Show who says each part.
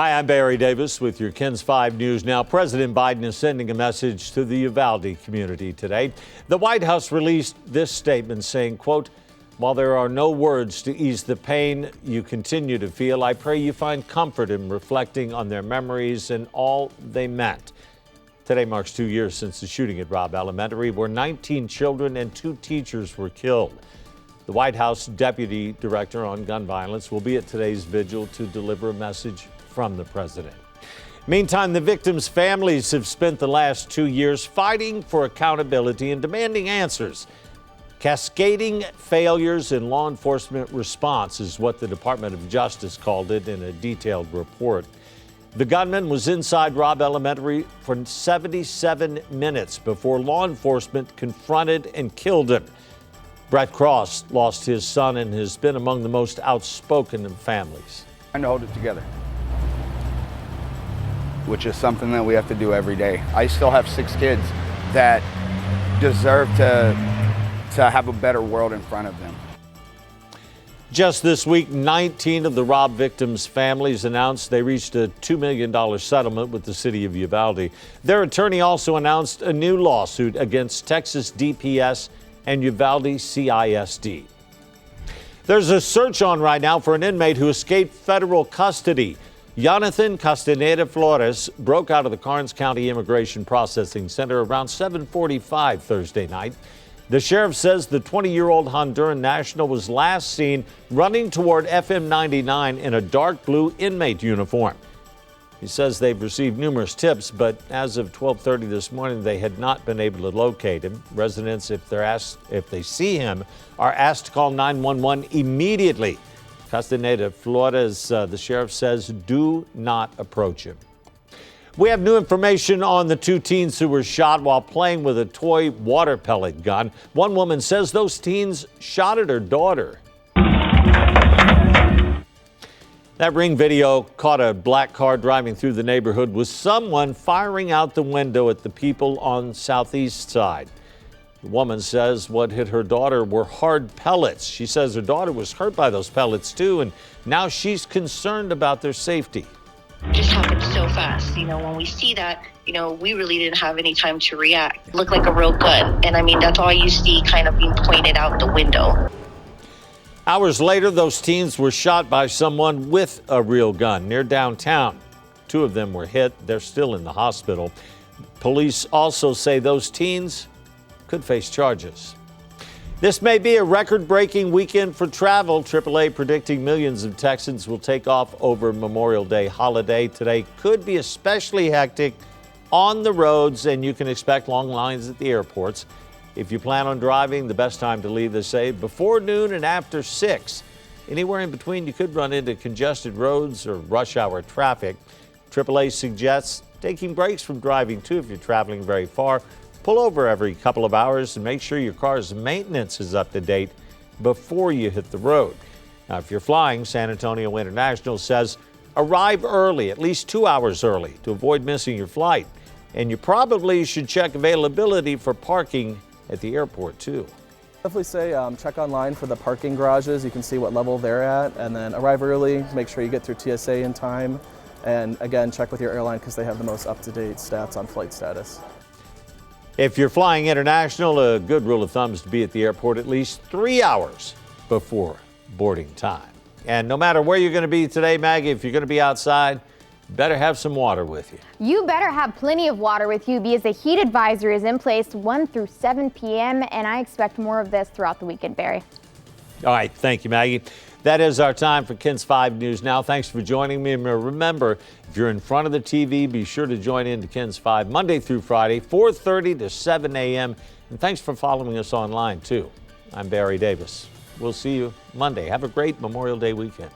Speaker 1: Hi, I'm Barry Davis with your KENS 5 News Now. President Biden is sending a message to the Uvalde community today. The White House released this statement saying, quote, "While there are no words to ease the pain you continue to feel, I pray you find comfort in reflecting on their memories and all they meant." Today marks 2 years since the shooting at Robb Elementary, where 19 children and 2 teachers were killed. The White House Deputy Director on Gun Violence will be at today's vigil to deliver a message from the president. Meantime, the victims' families have spent the last 2 years fighting for accountability and demanding answers. Cascading failures in law enforcement response is what the Department of Justice called it in a detailed report. The gunman was inside Robb Elementary for 77 minutes before law enforcement confronted and killed him. Brett Cross lost his son and has been among the most outspoken of families.
Speaker 2: Trying to hold it together, which is something that we have to do every day. I still have 6 kids that deserve to have a better world in front of them.
Speaker 1: Just this week, 19 of the Robb victims' families announced they reached a $2 million settlement with the city of Uvalde. Their attorney also announced a new lawsuit against Texas DPS and Uvalde CISD. There's a search on right now for an inmate who escaped federal custody. Jonathan Castaneda Flores broke out of the Karnes County Immigration Processing Center around 7:45 Thursday night. The sheriff says the 20-year-old Honduran national was last seen running toward FM 99 in a dark blue inmate uniform. He says they've received numerous tips, but as of 12:30 this morning, they had not been able to locate him. Residents, if they see him, are asked to call 911 immediately. Castaneda Flores, the sheriff says, do not approach him. We have new information on the 2 teens who were shot while playing with a toy water pellet gun. One woman says those teens shot at her daughter. That Ring video caught a black car driving through the neighborhood with someone firing out the window at the people on Southeast side. The woman says what hit her daughter were hard pellets. She says her daughter was hurt by those pellets too, and now she's concerned about their safety.
Speaker 3: It just happened so fast. When we see that, we really didn't have any time to react. It looked like a real gun. And that's all you see kind of being pointed out the window.
Speaker 1: Hours later, those teens were shot by someone with a real gun near downtown. 2 of them were hit. They're still in the hospital. Police also say those teens could face charges. This may be a record-breaking weekend for travel. AAA predicting millions of Texans will take off over Memorial Day holiday. Today could be especially hectic on the roads, and you can expect long lines at the airports. If you plan on driving, the best time to leave, they say, before noon and after 6. Anywhere in between, you could run into congested roads or rush hour traffic. AAA suggests taking breaks from driving, too, if you're traveling very far. Pull over every couple of hours and make sure your car's maintenance is up to date before you hit the road. Now, if you're flying, San Antonio International says arrive early, at least 2 hours early, to avoid missing your flight. And you probably should check availability for parking at the airport, too.
Speaker 4: Definitely say check online for the parking garages. You can see what level they're at, and then arrive early, make sure you get through TSA in time. And again, check with your airline because they have the most up-to-date stats on flight status.
Speaker 1: If you're flying international, a good rule of thumb is to be at the airport at least 3 hours before boarding time. And no matter where you're going to be today, Maggie, if you're going to be outside, better have some water with you.
Speaker 5: You better have plenty of water with you because the heat advisory is in place 1 through 7 p.m. and I expect more of this throughout the weekend, Barry.
Speaker 1: All right. Thank you, Maggie. That is our time for KENS 5 News Now. Thanks for joining me. And remember, if you're in front of the TV, be sure to join in to KENS 5 Monday through Friday, 4:30 to 7 a.m. And thanks for following us online, too. I'm Barry Davis. We'll see you Monday. Have a great Memorial Day weekend.